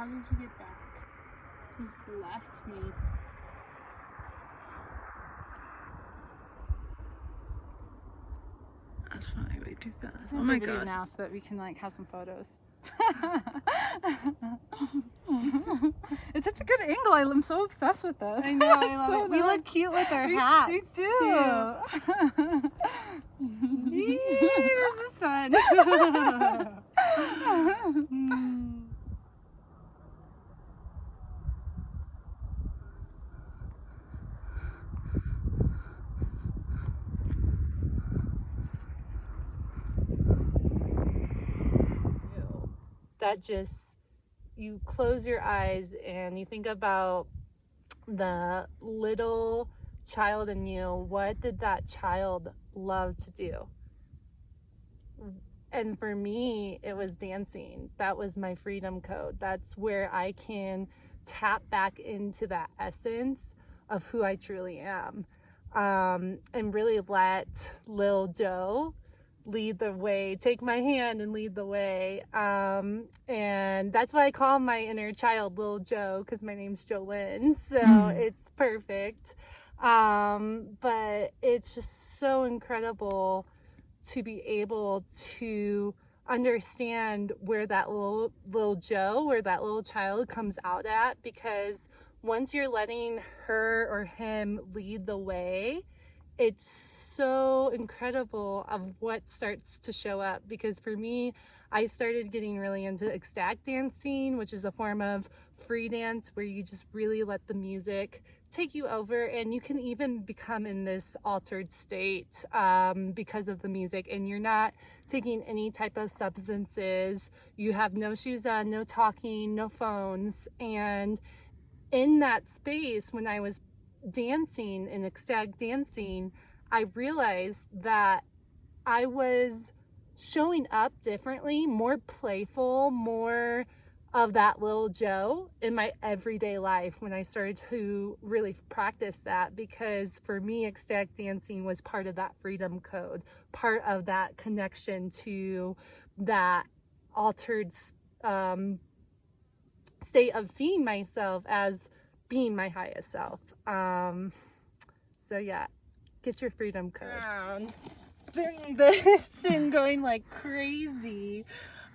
How did you get back? You just left me. That's flying way too fast. Oh my god! Now so that we can like have some photos. It's such a good angle. I'm so obsessed with this. I know. I love it. We look cute with our hats. We do. This is fun. That just, you close your eyes and you think about the little child in you. What did that child love to do? And for me, it was dancing. That was my freedom code. That's where I can tap back into that essence of who I truly am, and really let Lil Jo lead the way, take my hand and lead the way. And that's why I call my inner child Lil Jo, because my name's JoLyn, so it's perfect. But it's just so incredible to be able to understand where that little Jo, where that little child comes out at, because once you're letting her or him lead the way, it's so incredible of what starts to show up. Because for me, I started getting really into ecstatic dancing, which is a form of free dance where you just really let the music take you over, and you can even become in this altered state because of the music, and you're not taking any type of substances. You have no shoes on, no talking, no phones. And in that space, when I was dancing in ecstatic dancing, I realized that I was showing up differently, more playful, more of that little Jo in my everyday life when I started to really practice that. Because for me, ecstatic dancing was part of that freedom code, part of that connection to that altered state of seeing myself as being my highest self. So yeah, get your freedom code. Doing this and going like crazy.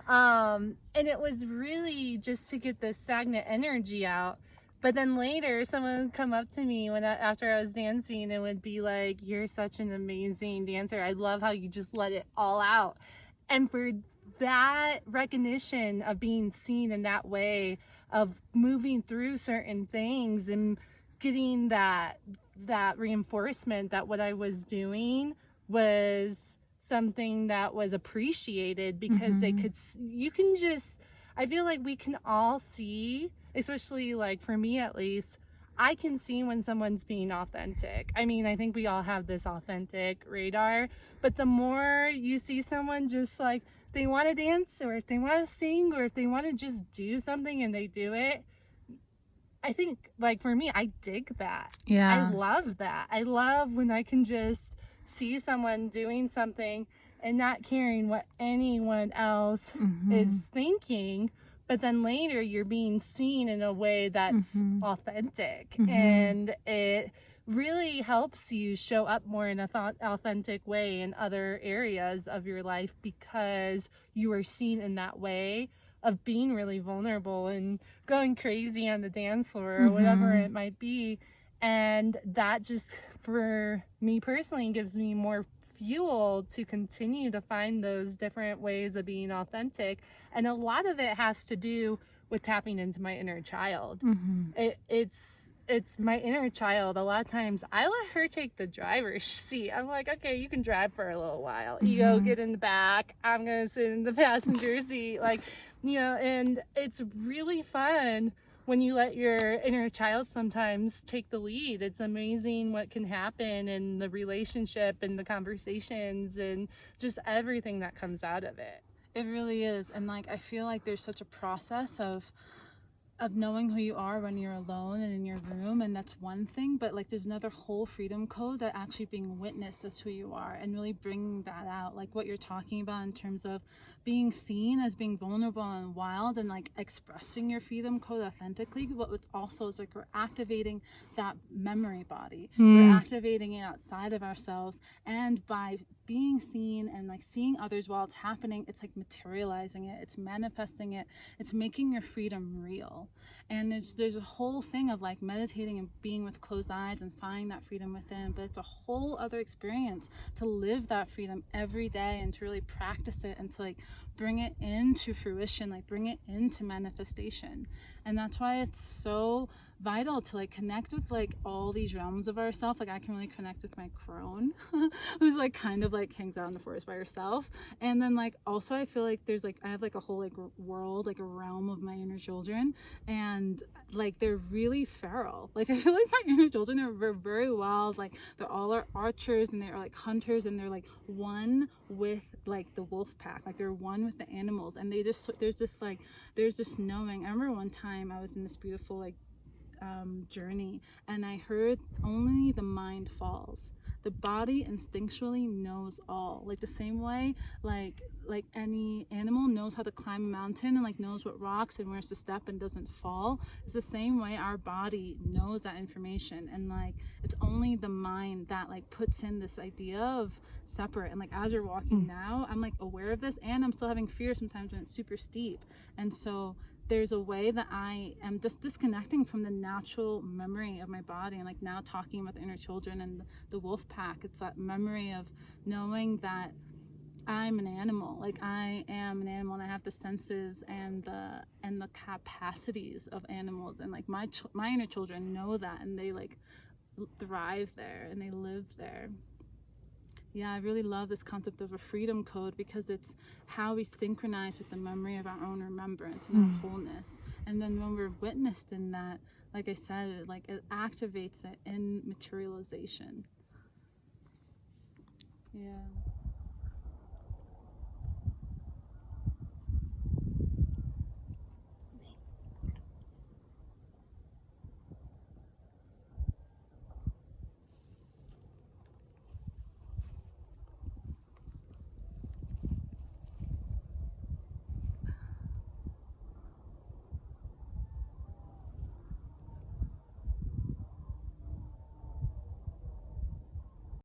And it was really just to get the stagnant energy out. But then later someone would come up to me after I was dancing and would be like, "You're such an amazing dancer. I love how you just let it all out." And for that recognition of being seen in that way, of moving through certain things and getting that reinforcement that what I was doing was something that was appreciated, because I feel like we can all see, especially like for me at least, I can see when someone's being authentic. I mean, I think we all have this authentic radar, but the more you see someone just like, they want to dance, or if they want to sing, or if they want to just do something and they do it, I think, like for me, I dig that. Yeah. I love that. I love when I can just see someone doing something and not caring what anyone else is thinking, but then later you're being seen in a way that's authentic, and it really helps you show up more in an authentic way in other areas of your life, because you are seen in that way of being really vulnerable and going crazy on the dance floor or whatever it might be. And that just, for me personally, gives me more fuel to continue to find those different ways of being authentic. And a lot of it has to do with tapping into my inner child. It's my inner child. A lot of times I let her take the driver's seat. I'm like, okay, you can drive for a little while. You go get in the back. I'm going to sit in the passenger seat. Like, you know, and it's really fun when you let your inner child sometimes take the lead. It's amazing what can happen in the relationship and the conversations and just everything that comes out of it. It really is. And like, I feel like there's such a process of of knowing who you are when you're alone and in your room, and that's one thing, but like there's another whole freedom code that actually being witnessed as who you are and really bringing that out, like what you're talking about in terms of being seen as being vulnerable and wild and like expressing your freedom code authentically. But what's also is like we're activating that memory body, we're activating it outside of ourselves, and by being seen and like seeing others while it's happening, it's like materializing it, it's manifesting it, it's making your freedom real. And there's a whole thing of like meditating and being with closed eyes and finding that freedom within, but it's a whole other experience to live that freedom every day and to really practice it and to like bring it into fruition, like bring it into manifestation. And that's why it's so vital to like connect with like all these realms of ourselves. Like I can really connect with my crone who's like kind of like hangs out in the forest by herself, and then like also I feel like there's like I have like a whole like world, like a realm of my inner children, and like they're really feral. Like I feel like my inner children are very wild, like they're all are archers and they're like hunters, and they're like one with like the wolf pack, like they're one with the animals, and they just there's this knowing. I remember one time I was in this beautiful like journey, and I heard only the mind falls. The body instinctually knows all, like the same way like any animal knows how to climb a mountain and like knows what rocks and where's to step and doesn't fall. It's the same way our body knows that information, and like it's only the mind that like puts in this idea of separate. And like as you're walking now, I'm like aware of this, and I'm still having fear sometimes when it's super steep. And so there's a way that I am just disconnecting from the natural memory of my body, and like now talking about the inner children and the wolf pack. It's that memory of knowing that I'm an animal, like I am an animal, and I have the senses and the capacities of animals, and like my inner children know that, and they like thrive there and they live there. Yeah, I really love this concept of a freedom code, because it's how we synchronize with the memory of our own remembrance and our wholeness. And then when we're witnessed in that, like I said, it activates it in materialization. Yeah.